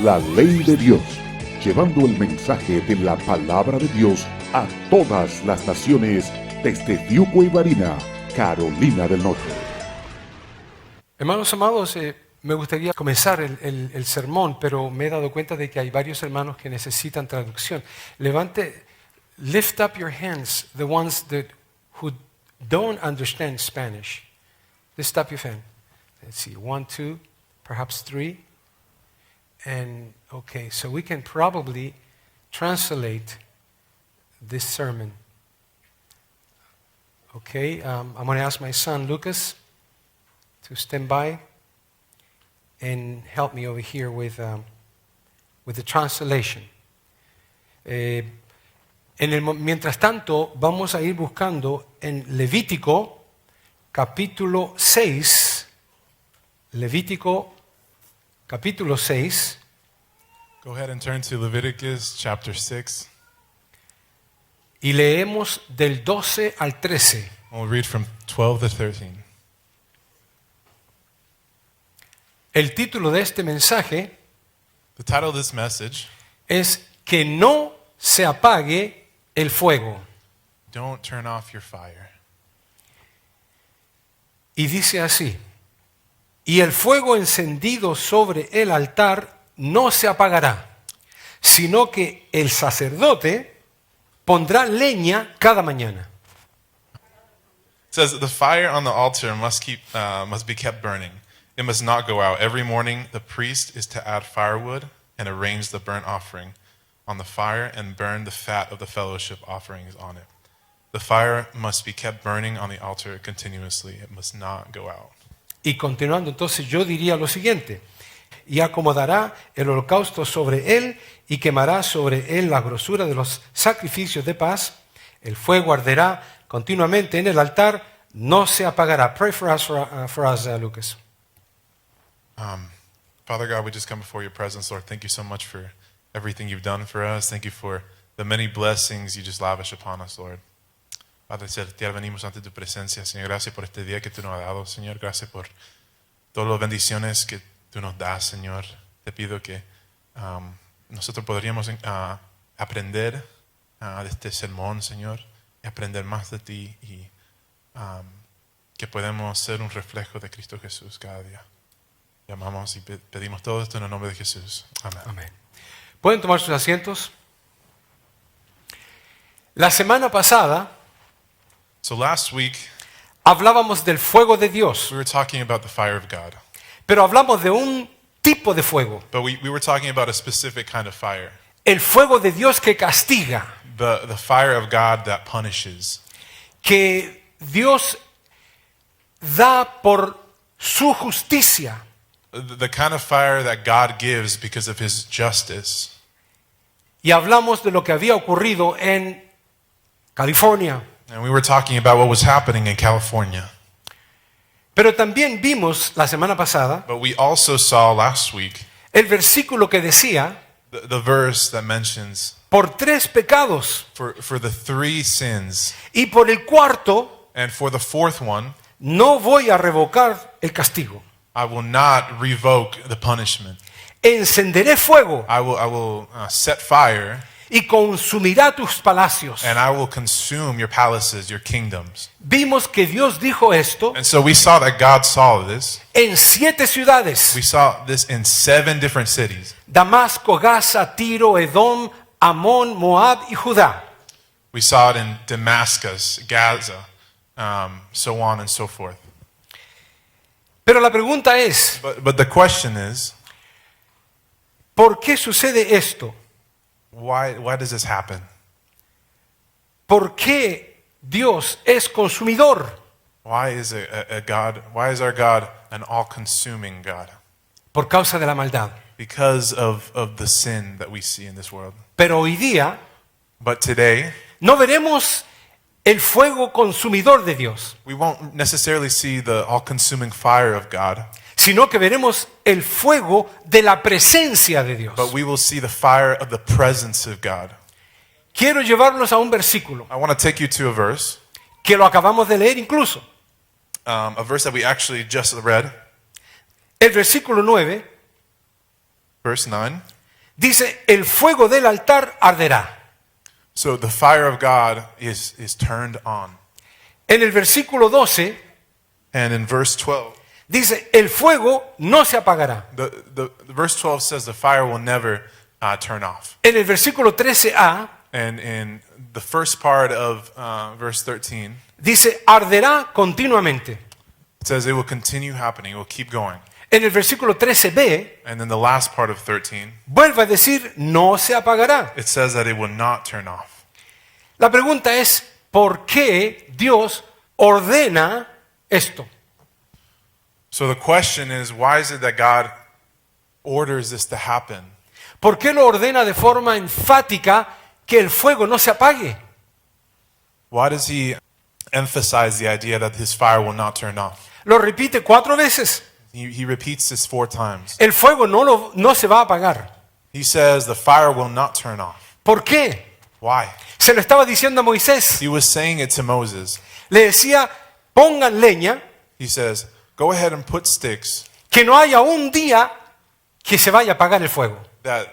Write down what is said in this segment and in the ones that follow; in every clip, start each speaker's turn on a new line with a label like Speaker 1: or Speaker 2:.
Speaker 1: la ley de Dios, llevando el mensaje de la palabra de Dios a todas las naciones desde Diuco y Varina, Carolina del Norte.
Speaker 2: Hermanos amados, me gustaría comenzar el sermón, pero me he dado cuenta de que hay varios hermanos que necesitan traducción. Lift up your hands, the ones who don't understand Spanish. Lift up your hand. Let's see, 1, 2, perhaps 3. And okay, so we can probably translate this sermon. Okay, I'm going to ask my son Lucas to stand by and help me over here with the translation. Mientras tanto, vamos a ir buscando en Levítico capítulo 6. Levítico capítulo 6.
Speaker 3: Go ahead and turn to Leviticus chapter 6.
Speaker 2: Y leemos del 12 al 13.
Speaker 3: We'll read from 12 to 13.
Speaker 2: El título de este mensaje
Speaker 3: The title of this message,
Speaker 2: es Que no se apague el fuego.
Speaker 3: Don't Turn Off Your Fire.
Speaker 2: Y dice así: y el fuego encendido sobre el altar no se apagará, sino que el sacerdote pondrá leña cada mañana.
Speaker 3: It says the fire on the altar must be kept burning. It must not go out. Every morning the priest is to add firewood and arrange the burnt offering on the fire and burn the fat of the fellowship offerings on it. The fire must be kept burning on the altar continuously. It must not go out.
Speaker 2: Y continuando, entonces yo diría lo siguiente: y acomodará el holocausto sobre él y quemará sobre él la grosura de los sacrificios de paz. El fuego arderá continuamente en el altar, no se apagará. Pray for us, Lucas.
Speaker 3: Father God, we just come before your presence, Lord. Thank you so much for everything you've done for us. Thank you for the many blessings you just lavish upon us, Lord. Padre Celestial, venimos ante tu presencia, Señor. Gracias por este día que tú nos has dado, Señor. Gracias por todas las bendiciones que tú nos das, Señor. Te pido que nosotros podríamos aprender de este sermón, Señor, y aprender más de ti y que podemos ser un reflejo de Cristo Jesús cada día. Llamamos y pedimos todo esto en el nombre de Jesús. Amén.
Speaker 2: Amén. ¿Pueden tomar sus asientos? La semana pasada
Speaker 3: So last week,
Speaker 2: hablábamos del fuego de Dios,
Speaker 3: we were talking about the fire of God.
Speaker 2: pero hablamos de un tipo de fuego.
Speaker 3: But we were talking about a specific kind of fire.
Speaker 2: El fuego de Dios que castiga,
Speaker 3: The fire of God that punishes.
Speaker 2: que Dios da por su justicia.
Speaker 3: The kind of fire that God gives because of his justice.
Speaker 2: Y hablamos de lo que había ocurrido en California.
Speaker 3: And we were talking about what was happening in California.
Speaker 2: Pero también vimos la semana pasada
Speaker 3: But we also saw last week
Speaker 2: el versículo que decía:
Speaker 3: the verse that mentions
Speaker 2: por 3 pecados
Speaker 3: for the 3 sins,
Speaker 2: y por el cuarto
Speaker 3: and for the 4th one,
Speaker 2: no voy a revocar el castigo.
Speaker 3: I will not revoke the punishment.
Speaker 2: Encenderé fuego
Speaker 3: I will set fire,
Speaker 2: y consumirá tus palacios.
Speaker 3: and I will consume your palaces, your kingdoms.
Speaker 2: Vimos que Dios dijo esto
Speaker 3: And so we saw that God saw this.
Speaker 2: en 7 ciudades:
Speaker 3: We saw this in 7 different cities.
Speaker 2: Damasco, Gaza, Tiro, Edom, Amón, Moab y Judá.
Speaker 3: We saw it in Damascus, Gaza, so on and so forth.
Speaker 2: Pero la pregunta es:
Speaker 3: But the question is,
Speaker 2: ¿por qué sucede esto?
Speaker 3: why does this happen?
Speaker 2: ¿Por qué Dios es consumidor?
Speaker 3: Why is our God an all-consuming God?
Speaker 2: Por causa de la maldad.
Speaker 3: Because of the sin that we see in this world.
Speaker 2: Pero hoy día
Speaker 3: But today,
Speaker 2: no veremos el fuego consumidor de Dios,
Speaker 3: we won't necessarily see the all-consuming fire of God,
Speaker 2: sino que veremos el fuego de la presencia de Dios.
Speaker 3: but we will see the fire of the presence of God.
Speaker 2: Quiero llevarlos a un versículo
Speaker 3: I want to take you to a verse,
Speaker 2: que lo acabamos de leer incluso.
Speaker 3: a verse that we actually just read.
Speaker 2: El versículo 9
Speaker 3: Verse 9.
Speaker 2: dice, el fuego del altar arderá.
Speaker 3: So the fire of God is turned on.
Speaker 2: En el versículo 12
Speaker 3: And in verse 12,
Speaker 2: dice, el fuego no se apagará.
Speaker 3: the verse 12 says the fire will never turn off.
Speaker 2: En el versículo 13a
Speaker 3: And in the first part of verse 13,
Speaker 2: dice, arderá continuamente.
Speaker 3: it says it will continue happening, it will keep going.
Speaker 2: En el versículo 13b
Speaker 3: And then the last part of 13,
Speaker 2: vuelve a decir, no se apagará.
Speaker 3: it says that it will not turn off.
Speaker 2: La pregunta es, ¿por qué Dios ordena esto?
Speaker 3: So the question is, why is it that God orders this to happen?
Speaker 2: ¿Por qué lo ordena de forma enfática que el fuego no se apague?
Speaker 3: Why does he emphasize the idea that his fire will not turn off?
Speaker 2: Lo repite 4 veces.
Speaker 3: He repeats this 4 times.
Speaker 2: El fuego no se va a apagar.
Speaker 3: He says the fire will not turn off.
Speaker 2: ¿Por qué?
Speaker 3: Why?
Speaker 2: Se lo estaba diciendo a Moisés.
Speaker 3: He was saying it to Moses.
Speaker 2: Le decía, pongan leña,
Speaker 3: He says, go ahead and put sticks
Speaker 2: que no haya un día que se vaya a apagar el fuego.
Speaker 3: that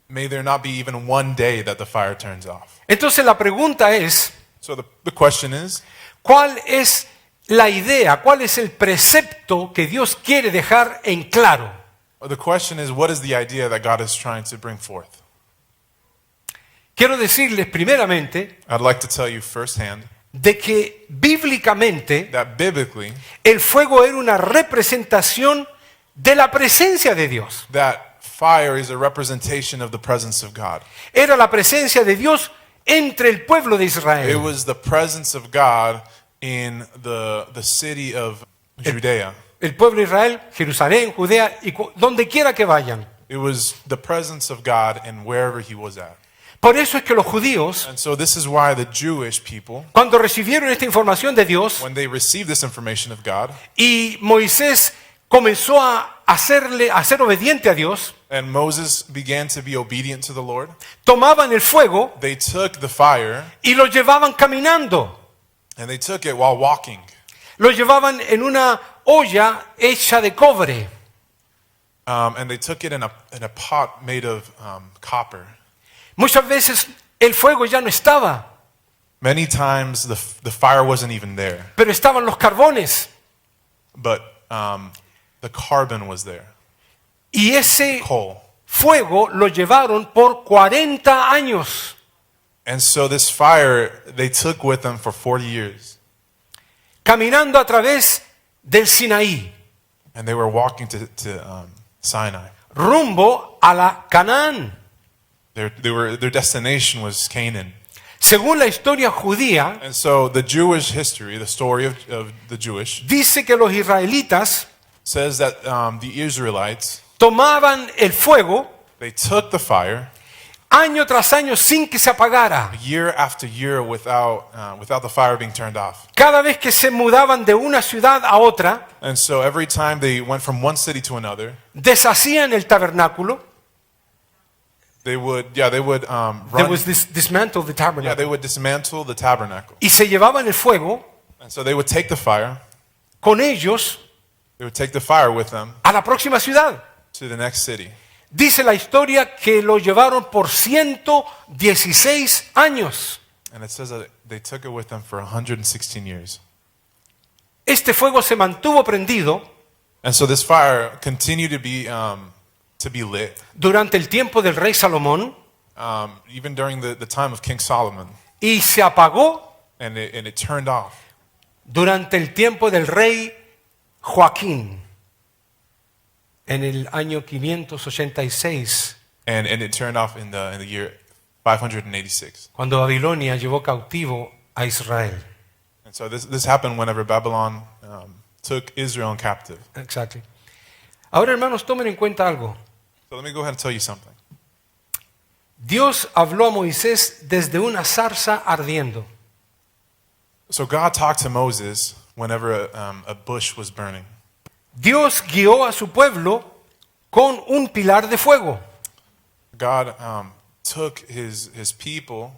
Speaker 3: may there not be even one day that the fire turns off.
Speaker 2: Entonces la pregunta es,
Speaker 3: So the question is,
Speaker 2: ¿cuál es la idea, cuál es el precepto que Dios quiere dejar en claro?
Speaker 3: what is the idea that God is trying to bring forth?
Speaker 2: Quiero decirles primeramente
Speaker 3: I'd like to tell you firsthand
Speaker 2: de que bíblicamente
Speaker 3: that biblically,
Speaker 2: el fuego era una representación de la presencia de Dios.
Speaker 3: that fire is a representation of the presence of God.
Speaker 2: Era la presencia de Dios entre el pueblo de
Speaker 3: It
Speaker 2: Israel.
Speaker 3: was the presence of God in the city of Judea.
Speaker 2: El pueblo de Israel, Jerusalén, Judea y donde quiera que vayan.
Speaker 3: It was the presence of God in wherever he was at.
Speaker 2: Por eso es que los judíos,
Speaker 3: And so this is why the Jewish people,
Speaker 2: cuando recibieron esta información de Dios
Speaker 3: when they received this information of God,
Speaker 2: y Moisés comenzó a ser obediente a Dios,
Speaker 3: and Moses began to be obedient to the Lord,
Speaker 2: tomaban el fuego
Speaker 3: they took the fire
Speaker 2: y lo llevaban caminando.
Speaker 3: and they took it while walking.
Speaker 2: Lo llevaban en una olla hecha de cobre.
Speaker 3: And they took it in a pot made of copper.
Speaker 2: Muchas veces el fuego ya no estaba,
Speaker 3: Many times the fire wasn't even there,
Speaker 2: pero estaban los carbones.
Speaker 3: but the carbon was there,
Speaker 2: Y ese
Speaker 3: coal.
Speaker 2: fuego lo llevaron por 40 años.
Speaker 3: And so this fire they took with them for 40 years.
Speaker 2: Caminando a través del Sinaí,
Speaker 3: And they were walking to Sinai.
Speaker 2: rumbo a la Canaán.
Speaker 3: Their destination was Canaan.
Speaker 2: Según la historia judía,
Speaker 3: And so the Jewish history, the story of the Jewish,
Speaker 2: dice que los israelitas
Speaker 3: says that the Israelites,
Speaker 2: tomaban el fuego
Speaker 3: they took the fire
Speaker 2: año tras año sin que se apagara.
Speaker 3: year after year without the fire being turned off.
Speaker 2: Cada vez que se mudaban de una ciudad a otra,
Speaker 3: And so every time they went from one city to another,
Speaker 2: deshacían el tabernáculo.
Speaker 3: they would
Speaker 2: There
Speaker 3: run,
Speaker 2: was this dismantle the tabernacle.
Speaker 3: they would dismantle the tabernacle.
Speaker 2: Y se llevaban el fuego
Speaker 3: And so they would take the fire,
Speaker 2: con ellos
Speaker 3: they would take the fire with them
Speaker 2: a la próxima ciudad.
Speaker 3: to the next city.
Speaker 2: Dice la historia que lo llevaron por 116 años.
Speaker 3: And it says that they took it with them for 116 years.
Speaker 2: Este fuego se mantuvo prendido
Speaker 3: And so this fire continued to be lit,
Speaker 2: durante el tiempo del rey Salomón
Speaker 3: even during the time of King Solomon.
Speaker 2: y se apagó
Speaker 3: And it turned off
Speaker 2: durante el tiempo del rey Joaquín en el año 586,
Speaker 3: and it turned off in the year 586.
Speaker 2: cuando Babilonia llevó cautivo a Israel.
Speaker 3: And so this happened whenever Babylon took Israel captive.
Speaker 2: Exactly. Ahora, hermanos, tomen en cuenta algo.
Speaker 3: So let me go ahead and tell you something.
Speaker 2: Dios habló a Moisés desde una zarza ardiendo.
Speaker 3: So God talked to Moses whenever a bush was burning.
Speaker 2: Dios guió a su pueblo con un pilar de fuego.
Speaker 3: God took his people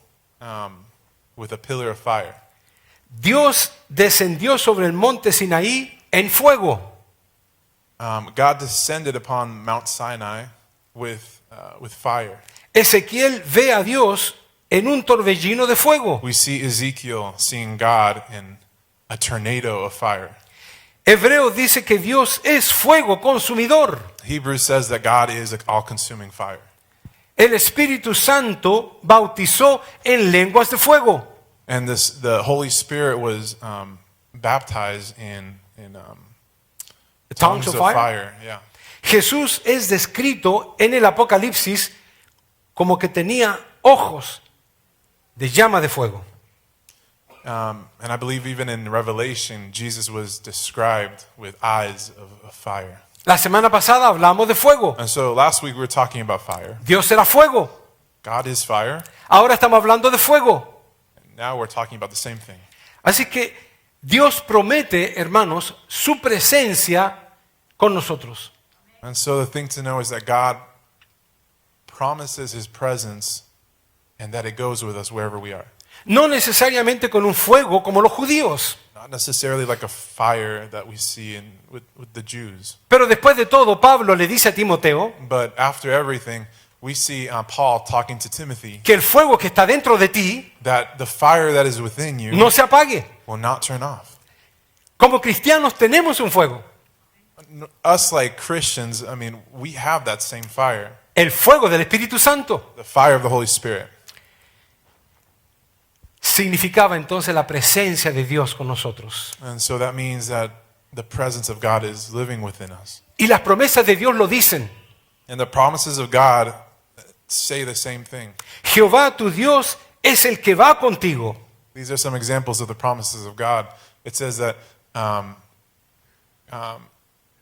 Speaker 3: with a pillar of fire.
Speaker 2: Dios descendió sobre el monte Sinaí en fuego.
Speaker 3: God descended upon Mount Sinai with fire.
Speaker 2: Ezequiel ve a Dios en un torbellino de fuego.
Speaker 3: We see Ezekiel seeing God in a tornado of fire.
Speaker 2: Hebreos dice que Dios es fuego consumidor.
Speaker 3: Hebrews says that God is an all-consuming fire.
Speaker 2: El Espíritu Santo bautizó en lenguas de fuego.
Speaker 3: And the Holy Spirit was baptized in
Speaker 2: Tongues of fire.
Speaker 3: Yeah.
Speaker 2: Jesús es descrito en el Apocalipsis como que tenía ojos de llama de fuego.
Speaker 3: And I believe even in Revelation, Jesus was described with eyes of fire.
Speaker 2: La semana pasada hablamos de fuego.
Speaker 3: And so last week we were talking about fire.
Speaker 2: Dios era fuego.
Speaker 3: God is fire.
Speaker 2: Ahora estamos hablando de fuego.
Speaker 3: And now we're talking about the same thing.
Speaker 2: Así que Dios promete, hermanos, su presencia con nosotros.
Speaker 3: And so the thing to know is that God promises his presence and that it goes with us wherever we are.
Speaker 2: No necesariamente con un fuego como los judíos.
Speaker 3: Not necessarily like a fire that we see with the Jews.
Speaker 2: Pero después de todo, Pablo le dice a Timoteo
Speaker 3: But after everything, we see Paul talking to Timothy
Speaker 2: que el fuego que está dentro de ti
Speaker 3: that the fire that is within you
Speaker 2: no se apague.
Speaker 3: will not turn off.
Speaker 2: Como cristianos tenemos un fuego.
Speaker 3: Us like Christians, I mean, we have that same fire,
Speaker 2: El fuego del Espíritu Santo.
Speaker 3: the fire of the Holy Spirit.
Speaker 2: Significaba entonces la presencia de Dios con nosotros.
Speaker 3: And so that means that the presence of God is living within us.
Speaker 2: Y las promesas de Dios lo dicen.
Speaker 3: And the promises of God say the same thing.
Speaker 2: Jehová tu Dios es el que va contigo.
Speaker 3: These are some examples of the promises of God. It says that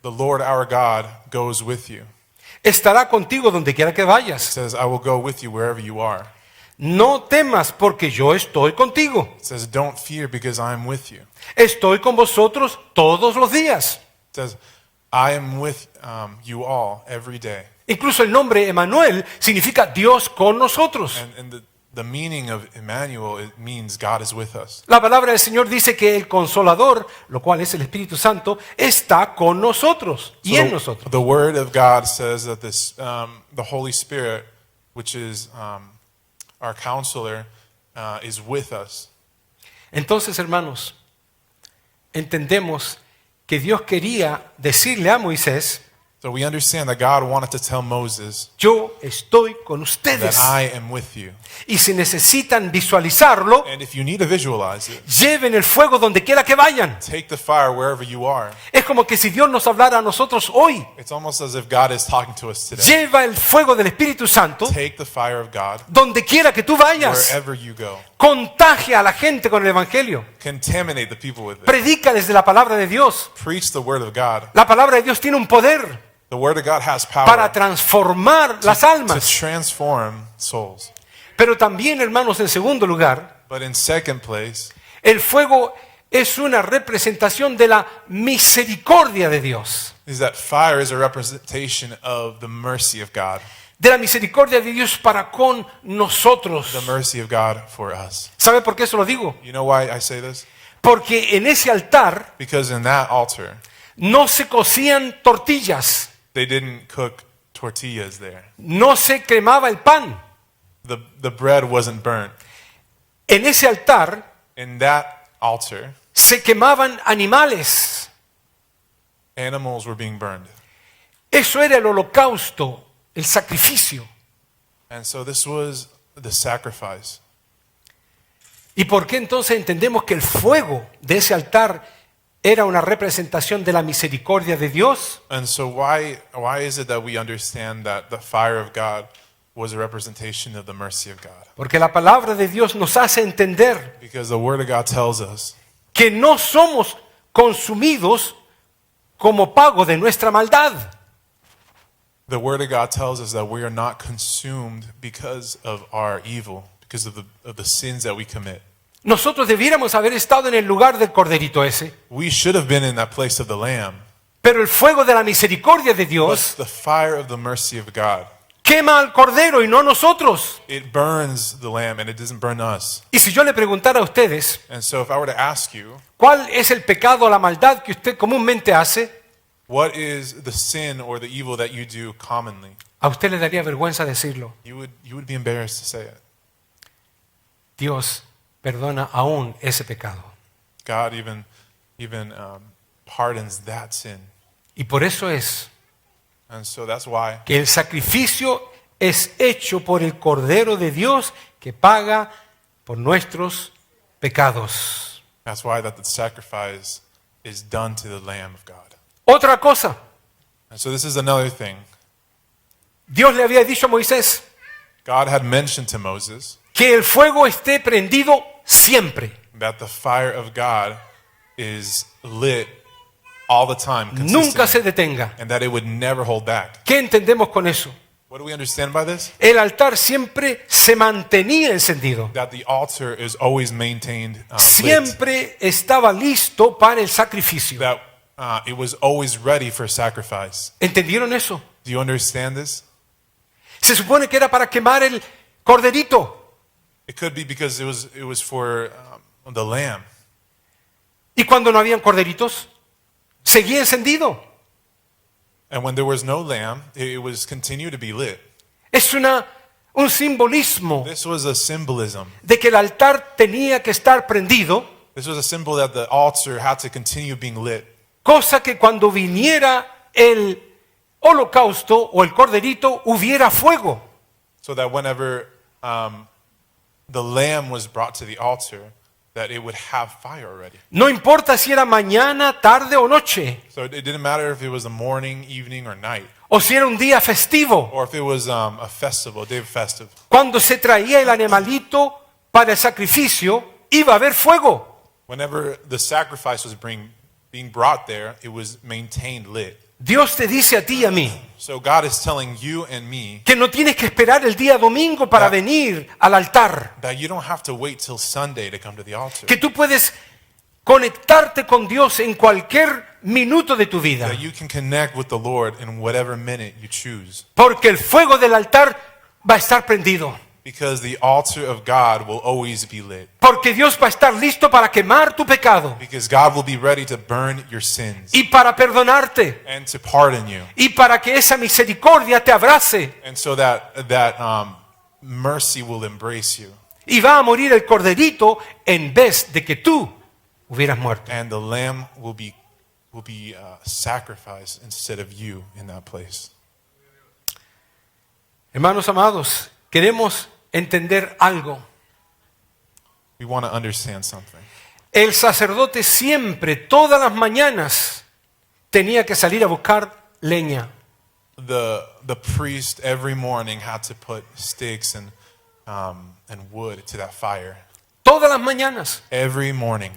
Speaker 3: the Lord our God goes with you.
Speaker 2: Estará contigo donde quiera que
Speaker 3: It
Speaker 2: vayas.
Speaker 3: says, I will go with you wherever you are.
Speaker 2: No temas porque yo estoy contigo.
Speaker 3: It says, don't fear because I am with you.
Speaker 2: Estoy con vosotros todos los días.
Speaker 3: It says, I am with you all every day.
Speaker 2: Incluso el nombre Emmanuel significa Dios con nosotros.
Speaker 3: And the meaning of Emmanuel, it means God is with us.
Speaker 2: La palabra del Señor dice que el Consolador, lo cual es el Espíritu Santo, está con nosotros y en nosotros.
Speaker 3: The word of God says that this, the Holy Spirit, which is our counselor, is with us.
Speaker 2: Entonces, hermanos, entendemos que Dios quería decirle a Moisés,
Speaker 3: So we understand that God wanted to tell Moses
Speaker 2: yo estoy con
Speaker 3: that
Speaker 2: ustedes.
Speaker 3: I am with you.
Speaker 2: Y si necesitan visualizarlo,
Speaker 3: And if you need to visualize it,
Speaker 2: lleven el fuego donde quiera que vayan.
Speaker 3: take the fire wherever you are.
Speaker 2: Es como que si Dios nos hablara a nosotros hoy.
Speaker 3: It's almost as if God is talking to us today.
Speaker 2: Lleva el fuego del Espíritu Santo
Speaker 3: Take the fire of God
Speaker 2: donde quiera que tú vayas.
Speaker 3: wherever you go.
Speaker 2: Contagia a la gente con el Evangelio.
Speaker 3: Contaminate the people with it.
Speaker 2: Predica desde la palabra de Dios.
Speaker 3: Preach the word of God.
Speaker 2: La palabra de Dios tiene un poder
Speaker 3: The word of God has power
Speaker 2: para transformar las
Speaker 3: to
Speaker 2: almas.
Speaker 3: transform souls.
Speaker 2: Pero también, hermanos, en segundo lugar,
Speaker 3: But in second place,
Speaker 2: el fuego es una representación de la misericordia de Dios.
Speaker 3: is that fire is a representation of the mercy of God.
Speaker 2: De la misericordia de Dios para con nosotros.
Speaker 3: The mercy of God for us.
Speaker 2: ¿Sabe por qué eso lo digo?
Speaker 3: You know why I say this?
Speaker 2: Porque en ese altar
Speaker 3: Because in that altar,
Speaker 2: no se cocían tortillas,
Speaker 3: they didn't cook tortillas there.
Speaker 2: no se cremaba el pan.
Speaker 3: The bread wasn't burnt.
Speaker 2: En ese altar
Speaker 3: In that altar,
Speaker 2: se quemaban animales.
Speaker 3: animals were being burned.
Speaker 2: Eso era el holocausto, el sacrificio.
Speaker 3: And so this was the sacrifice.
Speaker 2: ¿Y por qué entonces entendemos que el fuego de ese altar era una representación de la misericordia de Dios?
Speaker 3: And so why is it that we understand that the fire of God was a representation of the mercy of God?
Speaker 2: Porque la palabra de Dios nos hace entender
Speaker 3: Because the word of God tells us
Speaker 2: que no somos consumidos como pago de nuestra maldad.
Speaker 3: the word of God tells us that we are not consumed because of our evil, because of the sins that we commit.
Speaker 2: Nosotros debiéramos haber estado en el lugar del corderito ese,
Speaker 3: We should have been in that place of the lamb.
Speaker 2: pero el fuego de la misericordia de
Speaker 3: But
Speaker 2: Dios
Speaker 3: the fire of the mercy of God,
Speaker 2: quema al cordero y no a nosotros.
Speaker 3: it burns the lamb and it doesn't burn us.
Speaker 2: Y si yo le preguntara a ustedes,
Speaker 3: And so if I were to ask you,
Speaker 2: ¿cuál es el pecado o la maldad que usted comúnmente hace?
Speaker 3: what is the sin or the evil that you do commonly?
Speaker 2: A usted le daría vergüenza decirlo.
Speaker 3: You would be embarrassed to say it.
Speaker 2: Dios perdona aún ese pecado.
Speaker 3: God even pardons that sin.
Speaker 2: Y por eso es
Speaker 3: And so that's why
Speaker 2: que el sacrificio es hecho por el Cordero de Dios que paga por nuestros pecados.
Speaker 3: that the sacrifice is done to the Lamb of God.
Speaker 2: Otra cosa,
Speaker 3: And so this is another thing.
Speaker 2: Dios le había dicho a Moisés
Speaker 3: God had mentioned to Moses
Speaker 2: que el fuego esté prendido siempre.
Speaker 3: that the fire of God is lit all the time,
Speaker 2: Nunca se
Speaker 3: consistently,
Speaker 2: detenga.
Speaker 3: and that it would never hold back.
Speaker 2: ¿Qué entendemos con eso?
Speaker 3: What do we understand by this?
Speaker 2: El altar siempre se mantenía encendido.
Speaker 3: That the altar is always maintained lit.
Speaker 2: Siempre estaba listo para el sacrificio.
Speaker 3: That it was always ready for sacrifice.
Speaker 2: ¿Entendieron eso?
Speaker 3: Do you understand this?
Speaker 2: Se supone que era para quemar el corderito.
Speaker 3: It could be because it was for the lamb.
Speaker 2: Y cuando no habían corderitos, seguía encendido.
Speaker 3: And when there was no lamb, it was continued to be lit.
Speaker 2: Es un simbolismo
Speaker 3: This was a symbolism.
Speaker 2: de que el altar tenía que estar prendido,
Speaker 3: This was a symbol that the altar had to continue being lit.
Speaker 2: cosa que cuando viniera el holocausto o el corderito hubiera fuego.
Speaker 3: So that whenever the lamb was brought to the altar, that it would have fire already.
Speaker 2: No importa si era mañana, tarde o noche,
Speaker 3: So it didn't matter if it was the morning, evening, or night,
Speaker 2: o si era un día festivo.
Speaker 3: or if it was a festival, a day of festive.
Speaker 2: Cuando se traía el animalito para el sacrificio, iba a haber fuego.
Speaker 3: Whenever the sacrifice was being brought there, it was maintained lit.
Speaker 2: Dios te dice a ti y a mí
Speaker 3: So God is telling you and me
Speaker 2: que no tienes que esperar el día domingo para venir al altar,
Speaker 3: that you don't have to wait till Sunday to come to the altar.
Speaker 2: que tú puedes conectarte con Dios en cualquier minuto de tu vida,
Speaker 3: That you can connect with the Lord in whatever minute you choose.
Speaker 2: porque el fuego del altar va a estar prendido,
Speaker 3: Because the altar of God will always be lit.
Speaker 2: porque Dios va a estar listo para quemar tu pecado
Speaker 3: Because God will be ready to burn your sins
Speaker 2: y para perdonarte
Speaker 3: and to pardon you.
Speaker 2: y para que esa misericordia te abrace,
Speaker 3: And so that mercy will embrace you.
Speaker 2: y va a morir el corderito en vez de que tú hubieras muerto.
Speaker 3: And the lamb will be sacrificed instead of you in that place.
Speaker 2: Hermanos amados, queremos entender algo.
Speaker 3: We want to understand something.
Speaker 2: El sacerdote siempre, todas las mañanas, tenía que salir a buscar leña.
Speaker 3: The priest every morning had to put sticks and wood to that fire.
Speaker 2: Todas las mañanas.
Speaker 3: Every morning.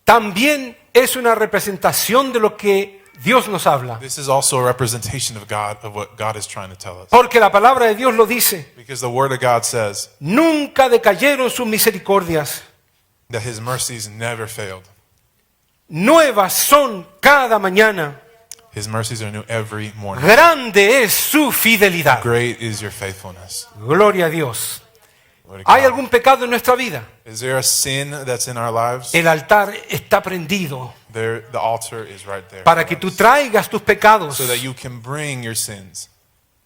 Speaker 2: También es una representación de lo que Dios nos habla.
Speaker 3: This is also a representation of God, of what God is trying to tell us.
Speaker 2: Porque la palabra de Dios lo dice.
Speaker 3: Because the word of God says
Speaker 2: Nunca decayeron sus misericordias.
Speaker 3: that his mercies never failed.
Speaker 2: Nuevas son cada mañana.
Speaker 3: His mercies are new every morning.
Speaker 2: Grande es su fidelidad.
Speaker 3: Great is your faithfulness.
Speaker 2: Gloria a Dios.
Speaker 3: Glory to
Speaker 2: ¿Hay
Speaker 3: God.
Speaker 2: algún pecado en nuestra vida?
Speaker 3: Is there a sin that's in our lives?
Speaker 2: El altar está prendido
Speaker 3: There, the altar is right there.
Speaker 2: para
Speaker 3: for
Speaker 2: que tú
Speaker 3: us.
Speaker 2: traigas tus pecados
Speaker 3: So that you can bring your sins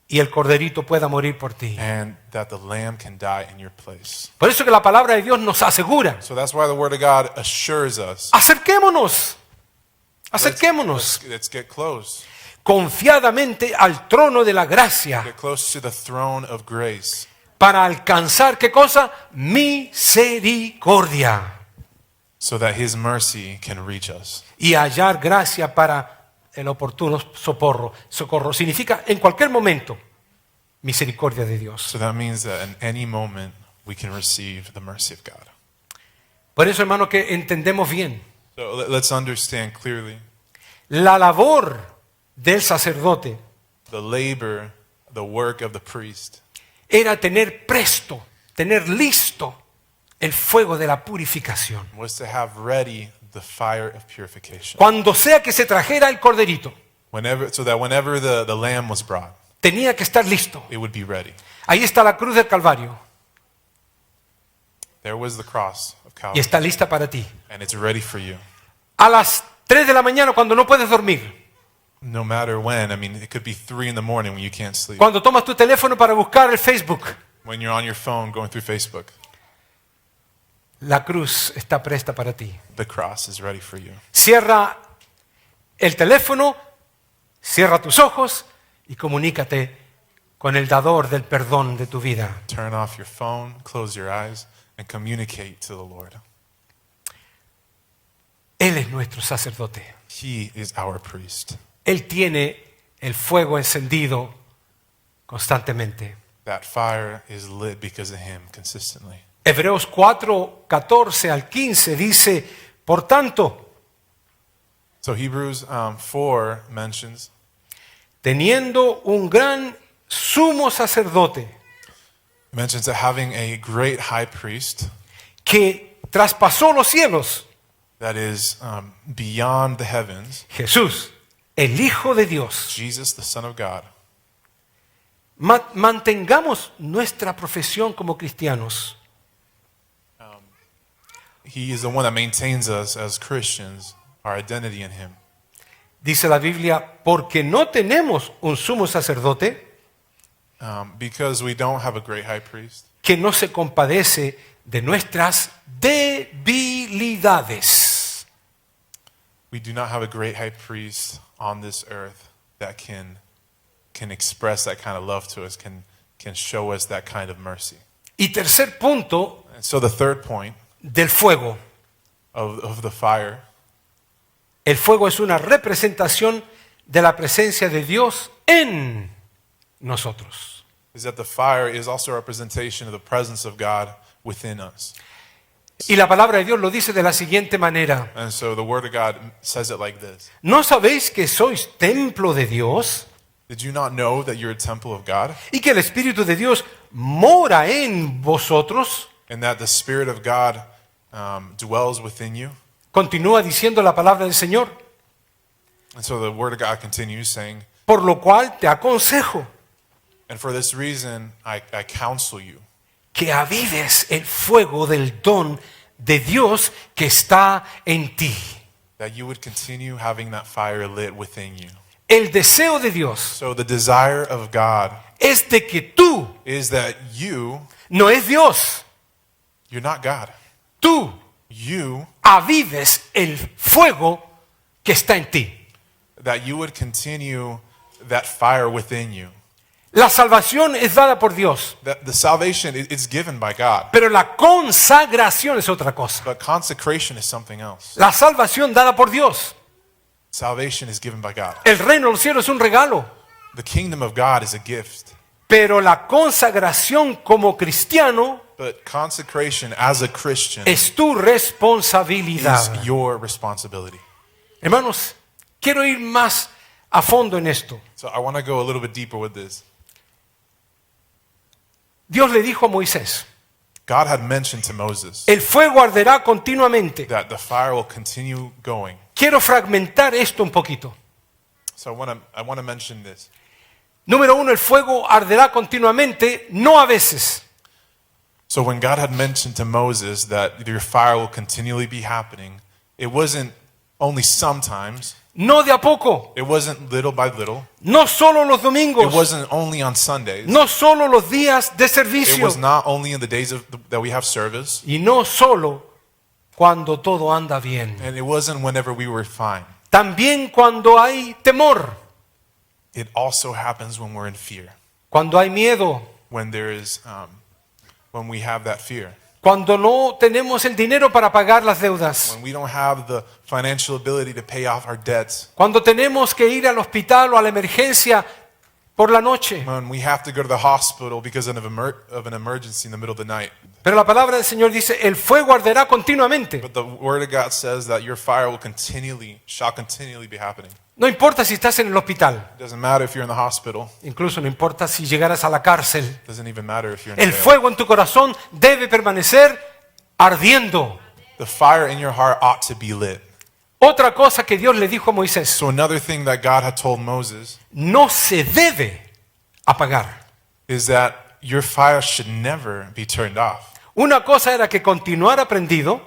Speaker 2: y el corderito pueda morir por ti.
Speaker 3: and that the lamb can die in your place.
Speaker 2: Por eso que la palabra de Dios nos asegura.
Speaker 3: So that's why the word of God assures us.
Speaker 2: Acerquémonos. Acerquémonos
Speaker 3: Let's get close.
Speaker 2: confiadamente al trono de la gracia
Speaker 3: Get close to the throne of grace
Speaker 2: para alcanzar, ¿qué cosa? Misericordia.
Speaker 3: so that his mercy can reach us.
Speaker 2: Y hallar gracia para el oportuno socorro. Significa en cualquier momento misericordia de Dios.
Speaker 3: So that means that in any moment we can receive the mercy of God.
Speaker 2: Por eso, hermano, que entendemos bien.
Speaker 3: So let's understand clearly
Speaker 2: La labor del sacerdote
Speaker 3: the labor, the work of the priest
Speaker 2: era tener presto, tener listo el fuego de la purificación.
Speaker 3: was to have ready the fire of purification.
Speaker 2: Cuando sea que se trajera el corderito,
Speaker 3: So that whenever the lamb was brought,
Speaker 2: tenía que estar listo.
Speaker 3: it would be ready.
Speaker 2: Ahí está la cruz del Calvario
Speaker 3: There was the cross of
Speaker 2: y
Speaker 3: Calvary,
Speaker 2: está lista para ti.
Speaker 3: and it's ready for you.
Speaker 2: A las 3 de la mañana, cuando no puedes dormir,
Speaker 3: no matter when. I mean, it could be 3 in the morning when you can't sleep.
Speaker 2: Cuando tomas tu teléfono para buscar el Facebook,
Speaker 3: When you're on your phone going through Facebook,
Speaker 2: la cruz está presta para ti.
Speaker 3: the cross is ready for you.
Speaker 2: Cierra el teléfono, cierra tus ojos y comunícate con el dador del perdón de tu vida.
Speaker 3: Turn off your phone, close your eyes, and communicate to the Lord.
Speaker 2: Él es nuestro sacerdote.
Speaker 3: He is our priest.
Speaker 2: Él tiene el fuego encendido constantemente.
Speaker 3: That fire is lit because of him consistently.
Speaker 2: Hebreos 4, 14 al 15 dice, por tanto,
Speaker 3: So Hebrews 4 mentions,
Speaker 2: teniendo un gran sumo sacerdote
Speaker 3: mentions that having a great high priest
Speaker 2: que traspasó los cielos,
Speaker 3: that is beyond the heavens,
Speaker 2: Jesús, el Hijo de Dios,
Speaker 3: Jesus, the Son of God,
Speaker 2: mantengamos nuestra profesión como cristianos.
Speaker 3: he is the one that maintains us as Christians, our identity in him.
Speaker 2: Dice la Biblia, porque no tenemos un sumo sacerdote
Speaker 3: Because we don't have a great high priest
Speaker 2: que no se compadece de nuestras debilidades.
Speaker 3: we do not have a great high priest on this earth that can express that kind of love to us, can show us that kind of mercy.
Speaker 2: Y tercer punto
Speaker 3: And so the third point
Speaker 2: del fuego.
Speaker 3: of the fire,
Speaker 2: El fuego es una representación de la presencia de Dios en nosotros.
Speaker 3: is that the fire is also a representation of the presence of God within us.
Speaker 2: Y la palabra de Dios lo dice de la siguiente manera.
Speaker 3: And so the word of God says it like this.
Speaker 2: ¿No sabéis que sois templo de Dios
Speaker 3: Did you not know that you're a temple of God
Speaker 2: y que el Espíritu de Dios mora en vosotros?
Speaker 3: and that the Spirit of God dwells within you?
Speaker 2: Continúa diciendo la palabra del Señor.
Speaker 3: And so the word of God continues saying,
Speaker 2: Por lo cual te aconsejo
Speaker 3: and for this reason I counsel you
Speaker 2: que avives el fuego del don de Dios que está en ti.
Speaker 3: that you would continue having that fire lit within you.
Speaker 2: El deseo de Dios
Speaker 3: So the desire of God
Speaker 2: es de que tú,
Speaker 3: is that you,
Speaker 2: no es Dios,
Speaker 3: you're not God.
Speaker 2: tú
Speaker 3: You,
Speaker 2: avives el fuego que está en ti.
Speaker 3: that you would continue that fire within you.
Speaker 2: La salvación es dada por Dios,
Speaker 3: That the salvation is given by God,
Speaker 2: pero la consagración es otra cosa.
Speaker 3: but consecration is something else.
Speaker 2: La salvación dada por Dios.
Speaker 3: Salvation is given by God.
Speaker 2: El reino del cielo es un regalo,
Speaker 3: The kingdom of God is a gift,
Speaker 2: pero la consagración como cristiano
Speaker 3: but consecration as a Christian
Speaker 2: es tu responsabilidad.
Speaker 3: is your responsibility.
Speaker 2: Hermanos, quiero ir más a fondo en esto.
Speaker 3: So I want to go a little bit deeper with this.
Speaker 2: Dios le dijo a Moisés,
Speaker 3: God had mentioned to Moses
Speaker 2: el fuego arderá continuamente.
Speaker 3: that the fire will continue going.
Speaker 2: Quiero fragmentar esto un poquito.
Speaker 3: So I want to mention this.
Speaker 2: Número uno, el fuego arderá continuamente, no a veces.
Speaker 3: So when God had mentioned to Moses that your fire will continually be happening, it wasn't only sometimes,
Speaker 2: No de a poco,
Speaker 3: it wasn't little by little,
Speaker 2: no solo los
Speaker 3: it
Speaker 2: domingos,
Speaker 3: wasn't only on Sundays,
Speaker 2: no solo los días de
Speaker 3: it
Speaker 2: servicio
Speaker 3: was not only in the days that we have service,
Speaker 2: y no solo cuando todo anda bien.
Speaker 3: and it wasn't whenever we were fine.
Speaker 2: También cuando hay temor,
Speaker 3: It also happens when we're in fear,
Speaker 2: cuando hay miedo,
Speaker 3: when there is, when we have that fear,
Speaker 2: cuando no tenemos el dinero para pagar las deudas,
Speaker 3: when we don't have the financial ability to pay off our debts,
Speaker 2: cuando tenemos que ir al hospital o a la emergencia por la noche.
Speaker 3: when we have to go to the hospital because of an emergency in the middle of the night.
Speaker 2: Pero la palabra del Señor dice, el fuego arderá continuamente.
Speaker 3: But the word of God says that your fire shall continually be happening.
Speaker 2: No importa si estás en el hospital,
Speaker 3: It doesn't matter if you're in the hospital.
Speaker 2: incluso no importa si llegaras a la cárcel.
Speaker 3: It doesn't even matter if you're in
Speaker 2: El
Speaker 3: jail.
Speaker 2: fuego en tu corazón debe permanecer ardiendo.
Speaker 3: The fire in your heart ought to be lit.
Speaker 2: Otra cosa que Dios le dijo a Moisés,
Speaker 3: So another thing that God had told Moses
Speaker 2: no se debe apagar.
Speaker 3: is that your fire should never be turned off.
Speaker 2: Una cosa era que continuara prendido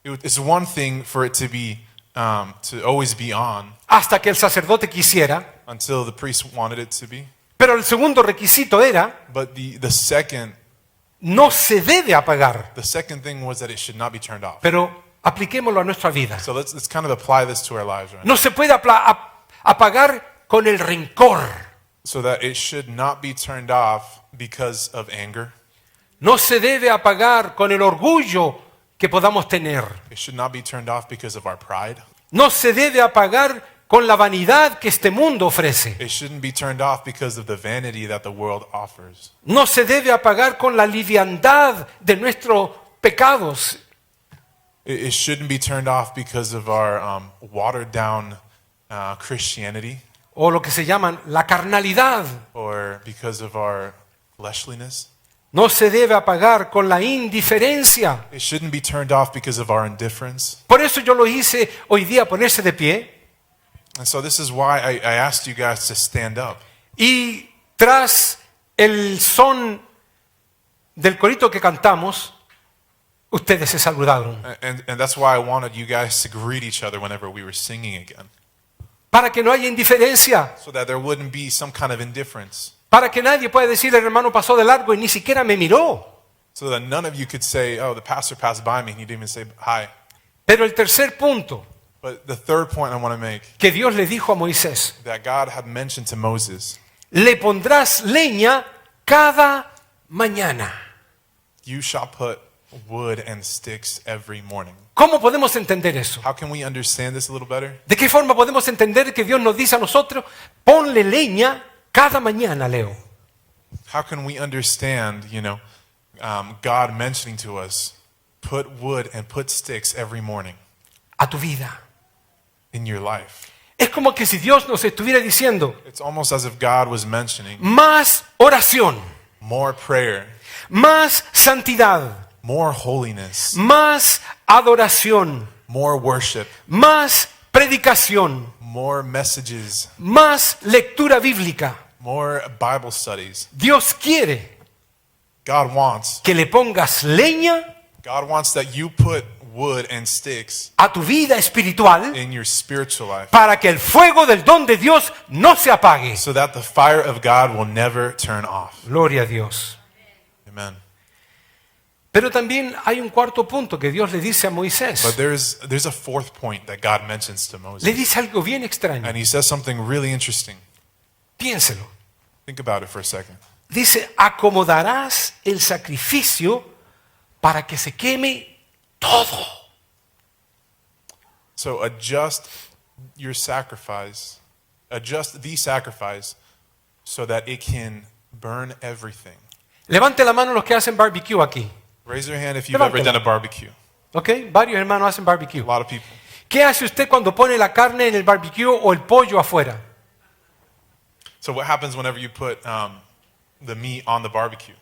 Speaker 3: It's one thing for it to be to always be on
Speaker 2: hasta que el sacerdote quisiera.
Speaker 3: until the priest wanted it to be.
Speaker 2: Pero el segundo requisito era,
Speaker 3: But the second
Speaker 2: no se debe apagar.
Speaker 3: thing was that it should not be turned off.
Speaker 2: Pero apliquémoslo a nuestra vida.
Speaker 3: So let's kind of apply this to our lives right now.
Speaker 2: No se puede apagar con el rencor.
Speaker 3: So that it should not be turned off because of anger.
Speaker 2: No se debe apagar con el orgullo que podamos tener.
Speaker 3: It should not be turned off because of our pride.
Speaker 2: No se debe apagar con la vanidad que este mundo ofrece.
Speaker 3: It shouldn't be turned off because of the vanity that the world offers.
Speaker 2: No se debe apagar con la liviandad de nuestros pecados.
Speaker 3: It shouldn't be turned off because of our watered down Christianity
Speaker 2: O lo que se llaman la carnalidad.
Speaker 3: or because of our fleshliness.
Speaker 2: No se debe apagar con la indiferencia.
Speaker 3: It shouldn't be turned off because of our indifference.
Speaker 2: Por eso yo lo hice hoy día, ponerse de pie.
Speaker 3: And so this is why I asked you guys to stand up.
Speaker 2: Y tras el son del corito que cantamos, ustedes se saludaron.
Speaker 3: And that's why I wanted you guys to greet each other whenever we were singing again.
Speaker 2: Para que no haya indiferencia.
Speaker 3: So that there wouldn't be some kind of indifference.
Speaker 2: Para que nadie pueda decir el hermano pasó de largo y ni siquiera me miró.
Speaker 3: So that none of you could say, oh, the pastor passed by me and he didn't even say hi.
Speaker 2: Pero el tercer punto
Speaker 3: But the third point I want to make,
Speaker 2: que Dios le dijo a Moisés,
Speaker 3: that God had mentioned to Moses,
Speaker 2: le pondrás leña cada mañana.
Speaker 3: you shall put wood and sticks every morning.
Speaker 2: ¿Cómo podemos entender eso?
Speaker 3: How can we understand this a little better?
Speaker 2: ¿De qué forma podemos entender que Dios nos dice a nosotros, ponle leña cada mañana, Leo?
Speaker 3: How can we understand, God mentioning to us, put wood and put sticks every morning
Speaker 2: A tu vida.
Speaker 3: in your life?
Speaker 2: Es como que si Dios nos estuviera diciendo,
Speaker 3: It's almost as if God was mentioning
Speaker 2: más oración,
Speaker 3: more prayer,
Speaker 2: más santidad,
Speaker 3: more holiness,
Speaker 2: más adoración,
Speaker 3: more worship,
Speaker 2: más predicación,
Speaker 3: more messages,
Speaker 2: más lectura bíblica.
Speaker 3: more Bible studies.
Speaker 2: Dios quiere
Speaker 3: God wants
Speaker 2: que le pongas leña
Speaker 3: that you put wood and sticks
Speaker 2: a tu vida espiritual
Speaker 3: in your spiritual life
Speaker 2: para que el fuego del don de Dios no se apague.
Speaker 3: so that the fire of God will never turn off.
Speaker 2: Gloria a Dios.
Speaker 3: Amen.
Speaker 2: Pero también hay un cuarto punto que Dios le dice a Moisés.
Speaker 3: But there's a fourth point that God mentions to
Speaker 2: Le
Speaker 3: Moses.
Speaker 2: dice algo bien extraño.
Speaker 3: And he says something really interesting.
Speaker 2: Piénselo.
Speaker 3: Think about it for a second.
Speaker 2: Dice, acomodarás el sacrificio para que se queme todo.
Speaker 3: So adjust the sacrifice so that it can burn everything.
Speaker 2: Levante la mano los que hacen barbecue aquí.
Speaker 3: Raise your hand if you've ever done a barbecue.
Speaker 2: ¿Ok? Varios hermanos hacen barbecue.
Speaker 3: A lot of people.
Speaker 2: ¿Qué hace usted cuando pone la carne en el barbecue o el pollo afuera?
Speaker 3: So what happens whenever you put the meat on the barbecue?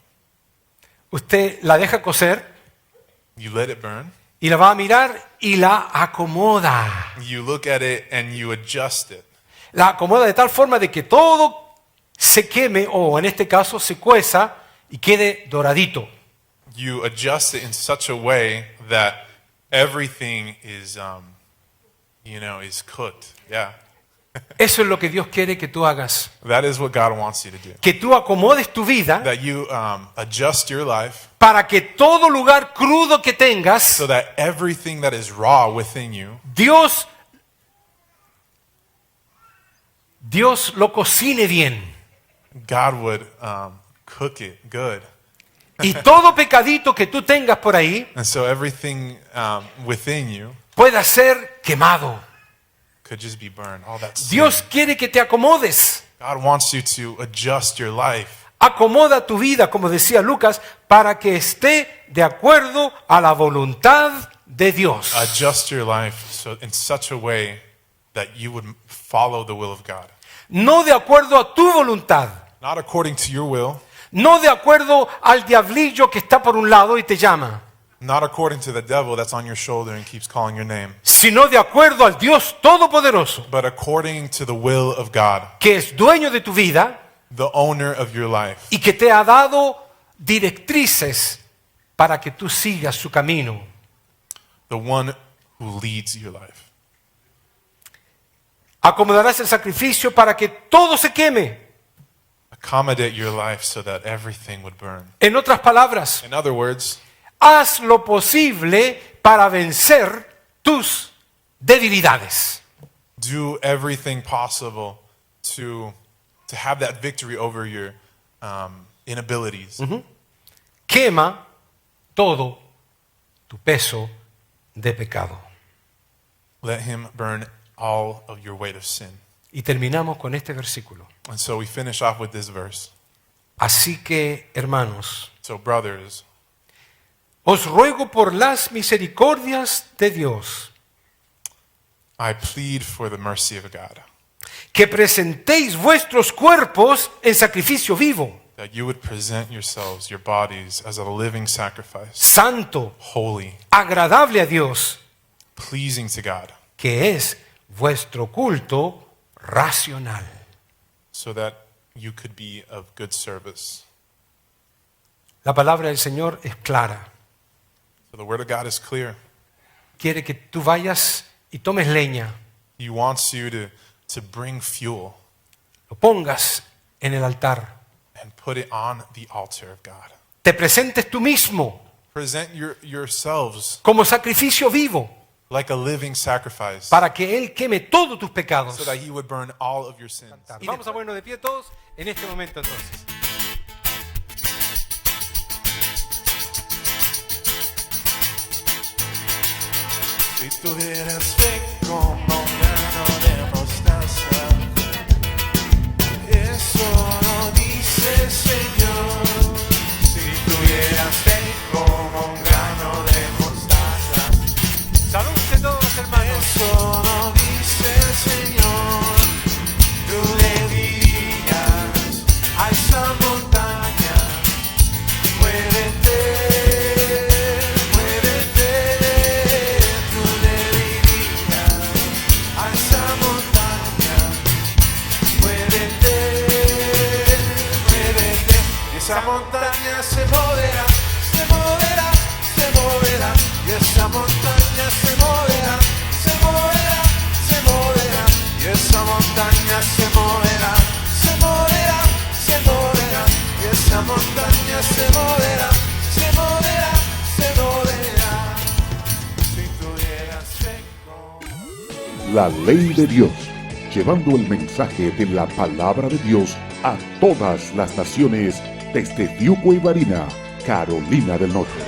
Speaker 2: Usted la deja cocer
Speaker 3: You let it burn.
Speaker 2: y la va a mirar y la acomoda.
Speaker 3: You look at it and you adjust it.
Speaker 2: La acomoda de tal forma de que todo se queme o en este caso se cueza y quede doradito.
Speaker 3: You adjust it in such a way that everything is cooked. Yeah.
Speaker 2: Eso es lo que Dios quiere que tú hagas.
Speaker 3: That is what God wants you to do.
Speaker 2: Que tú acomodes tu vida
Speaker 3: That you adjust your life
Speaker 2: para que todo lugar crudo que tengas,
Speaker 3: so that everything that is raw within you,
Speaker 2: Dios lo cocine bien.
Speaker 3: God would cook it good.
Speaker 2: Y todo pecadito que tú tengas por ahí
Speaker 3: And so everything within you
Speaker 2: pueda ser quemado.
Speaker 3: could just be burned. All that sin.
Speaker 2: Dios quiere que te acomodes.
Speaker 3: God wants you to adjust your life.
Speaker 2: Acomoda tu vida, como decía Lucas, para que esté de acuerdo a la voluntad de Dios.
Speaker 3: Adjust your life so in such a way that you would follow the will of God.
Speaker 2: No de acuerdo a tu voluntad.
Speaker 3: Not according to your will,
Speaker 2: No de acuerdo al diablillo que está por un lado y te llama.
Speaker 3: not according to the devil that's on your shoulder and keeps calling your name,
Speaker 2: Sino de acuerdo al Dios Todopoderoso,
Speaker 3: but according to the will of God,
Speaker 2: que es dueño de tu vida
Speaker 3: the owner of your life,
Speaker 2: y que te ha dado directrices para que tú sigas su camino.
Speaker 3: the one who leads your life.
Speaker 2: Acomodarás el sacrificio para que todo se queme.
Speaker 3: Accommodate your life so that everything would burn.
Speaker 2: En otras palabras,
Speaker 3: In other words,
Speaker 2: haz lo posible para vencer tus debilidades.
Speaker 3: do everything possible to have that victory over your inabilities.
Speaker 2: Quema todo tu peso de pecado.
Speaker 3: Let him burn all of your weight of sin.
Speaker 2: Y terminamos con este versículo.
Speaker 3: And so we finish off with this verse.
Speaker 2: Así que, hermanos,
Speaker 3: So brothers,
Speaker 2: os ruego por las misericordias de Dios
Speaker 3: I plead for the mercy of God,
Speaker 2: que presentéis vuestros cuerpos en sacrificio vivo,
Speaker 3: that you would present yourselves, your bodies, as a living sacrifice,
Speaker 2: santo,
Speaker 3: holy,
Speaker 2: agradable a Dios,
Speaker 3: pleasing to God,
Speaker 2: que es vuestro culto racional.
Speaker 3: so that you could be of good service.
Speaker 2: La palabra del Señor es clara.
Speaker 3: So the word of God is clear.
Speaker 2: Quiere que tú vayas y tomes leña,
Speaker 3: He wants you to bring fuel
Speaker 2: lo pongas en el altar,
Speaker 3: and put it on the altar of God.
Speaker 2: te presentes tú mismo
Speaker 3: Present yourselves
Speaker 2: como sacrificio vivo
Speaker 3: like a living sacrifice,
Speaker 2: para que Él queme todos tus pecados.
Speaker 3: so that he would burn all of your sins.
Speaker 2: Y vamos a ponernos de pie todos en este momento entonces.
Speaker 3: Si tuvieras fe como un grano de mostaza, eso no dice el Señor. Si tuvieras fe como un grano de mostaza,
Speaker 2: Saludos a todos los hermanos.
Speaker 3: eso no dice el Señor. Tú le dirías a esa montaña, muévete, muévete. Tú le dirías a esa montaña, muévete, muévete. Y esa montaña se moverá, se moverá, se moverá. Y esa montaña se moverá, se moverá, se moverá. Y esa montaña se moverá, se moverá, se moverá. Y esa montaña se moverá, se moverá, se moverá. Si tuvieras fe como...
Speaker 1: La ley de Dios, llevando el mensaje de la palabra de Dios a todas las naciones desde Tiuco y Barina, Carolina del Norte.